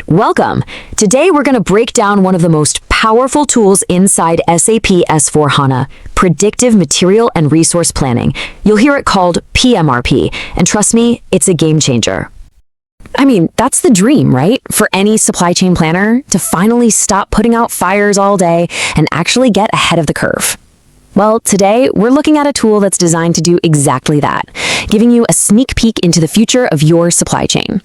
Welcome! Today we're going to break down one of the most powerful tools inside SAP S4Hana, Predictive Material and Resource Planning. You'll hear it called pMRP, and trust me, it's a game changer. I mean, that's the dream, right? For any supply chain planner to finally stop putting out fires all day and actually get ahead of the curve. Well, today we're looking at a tool that's designed to do exactly that, giving you a sneak peek into the future of your supply chain.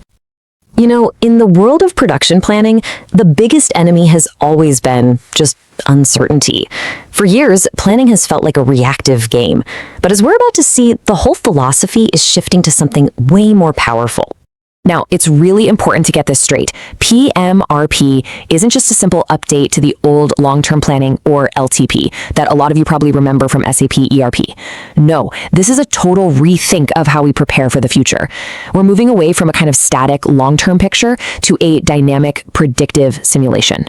You know, in the world of production planning, the biggest enemy has always been just uncertainty. For years, planning has felt like a reactive game. But as we're about to see, the whole philosophy is shifting to something way more powerful. Now, it's really important to get this straight. pMRP isn't just a simple update to the old long-term planning, or LTP, that a lot of you probably remember from SAP ERP. No, this is a total rethink of how we prepare for the future. We're moving away from a kind of static long-term picture to a dynamic, predictive simulation.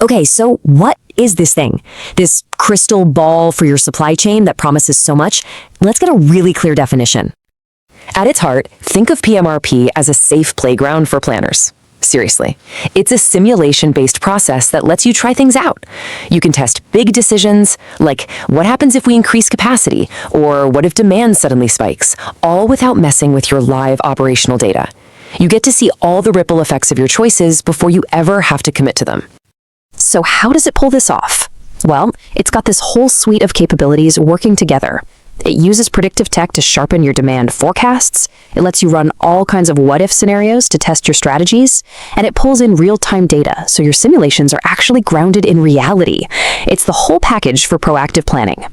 Okay, so what is this thing? This crystal ball for your supply chain that promises so much? Let's get a really clear definition. At its heart, think of pMRP as a safe playground for planners. Seriously, it's a simulation-based process that lets you try things out. You can test big decisions, like what happens if we increase capacity, or what if demand suddenly spikes, all without messing with your live operational data. You get to see all the ripple effects of your choices before you ever have to commit to them. So how does it pull this off? Well, it's got this whole suite of capabilities working together. It uses predictive tech to sharpen your demand forecasts, it lets you run all kinds of what-if scenarios to test your strategies, and it pulls in real-time data so your simulations are actually grounded in reality. It's the whole package for proactive planning.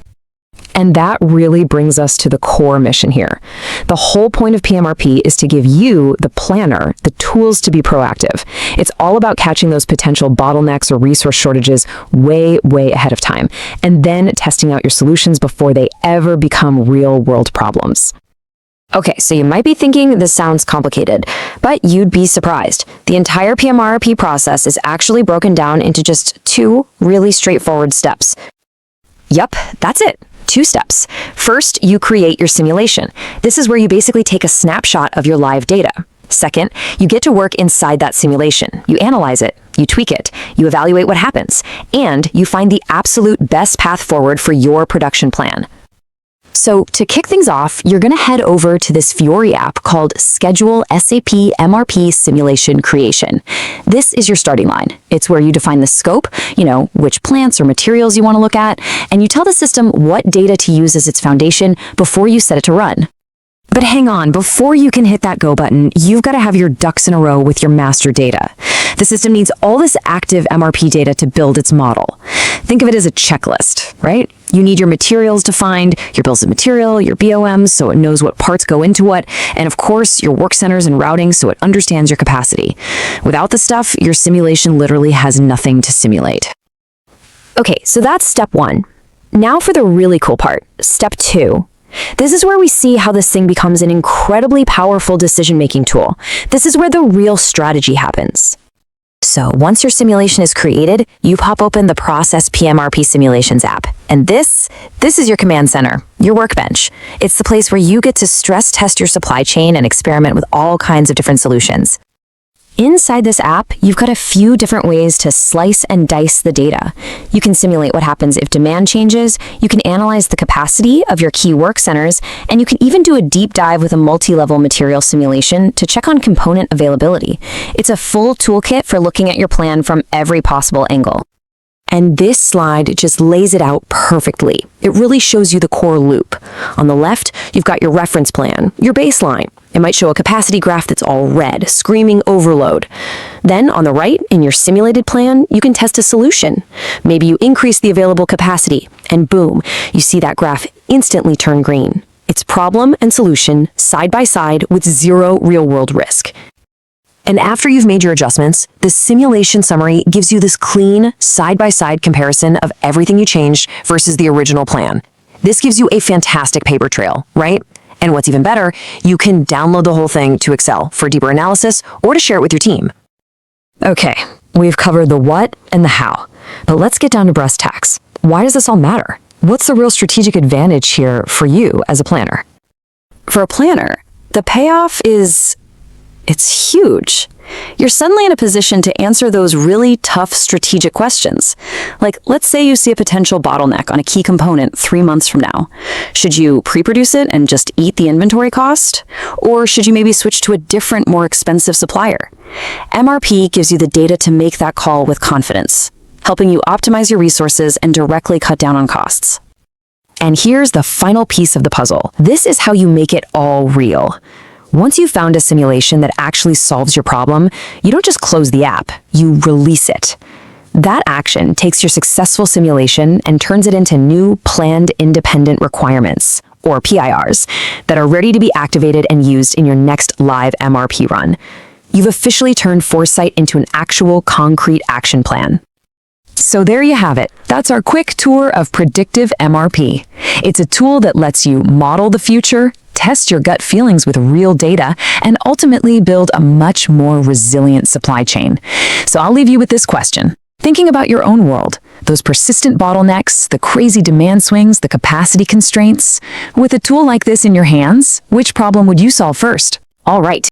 And that really brings us to the core mission here. The whole point of pMRP is to give you, the planner, the tools to be proactive. It's all about catching those potential bottlenecks or resource shortages way ahead of time, and then testing out your solutions before they ever become real-world problems. Okay, so you might be thinking this sounds complicated, but you'd be surprised. The entire pMRP process is actually broken down into just two really straightforward steps. Yup, that's it. 2 steps. First, you create your simulation. This is where you basically take a snapshot of your live data. Second, you get to work inside that simulation. You analyze it, you tweak it, you evaluate what happens, and you find the absolute best path forward for your production plan. So to kick things off, you're going to head over to this Fiori app called Schedule SAP MRP Simulation Creation. This is your starting line. It's where you define the scope, which plants or materials you want to look at, and you tell the system what data to use as its foundation before you set it to run. But hang on, before you can hit that go button, you've got to have your ducks in a row with your master data. The system needs all this active MRP data to build its model. Think of it as a checklist, right? You need your materials defined, your bills of material, your BOMs, so it knows what parts go into what, and of course, your work centers and routing, so it understands your capacity. Without the stuff, your simulation literally has nothing to simulate. Okay, so that's step 1. Now for the really cool part, step 2. This is where we see how this thing becomes an incredibly powerful decision-making tool. This is where the real strategy happens. So once your simulation is created, you pop open the Process pMRP Simulations app. And this is your command center, your workbench. It's the place where you get to stress test your supply chain and experiment with all kinds of different solutions. Inside this app, you've got a few different ways to slice and dice the data. You can simulate what happens if demand changes, you can analyze the capacity of your key work centers, and you can even do a deep dive with a multi-level material simulation to check on component availability. It's a full toolkit for looking at your plan from every possible angle. And this slide just lays it out perfectly. It really shows you the core loop. On the left, you've got your reference plan, your baseline. It might show a capacity graph that's all red, screaming overload. Then on the right, in your simulated plan, you can test a solution. Maybe you increase the available capacity, and boom, you see that graph instantly turn green. It's problem and solution side by side with zero real-world risk. And after you've made your adjustments, the simulation summary gives you this clean, side-by-side comparison of everything you changed versus the original plan. This gives you a fantastic paper trail, right? And what's even better, you can download the whole thing to Excel for deeper analysis or to share it with your team. Okay, we've covered the what and the how, but let's get down to brass tacks. Why does this all matter? What's the real strategic advantage here for you as a planner? For a planner, the payoff is It's huge. You're suddenly in a position to answer those really tough strategic questions. Like, let's say you see a potential bottleneck on a key component 3 months from now. Should you pre-produce it and just eat the inventory cost? Or should you maybe switch to a different, more expensive supplier? MRP gives you the data to make that call with confidence, helping you optimize your resources and directly cut down on costs. And here's the final piece of the puzzle. This is how you make it all real. Once you've found a simulation that actually solves your problem, you don't just close the app, you release it. That action takes your successful simulation and turns it into new planned independent requirements, or PIRs, that are ready to be activated and used in your next live MRP run. You've officially turned foresight into an actual concrete action plan. So there you have it. That's our quick tour of Predictive MRP. It's a tool that lets you model the future, test your gut feelings with real data, and ultimately build a much more resilient supply chain. So I'll leave you with this question. Thinking about your own world, those persistent bottlenecks, the crazy demand swings, the capacity constraints. With a tool like this in your hands, which problem would you solve first? All right,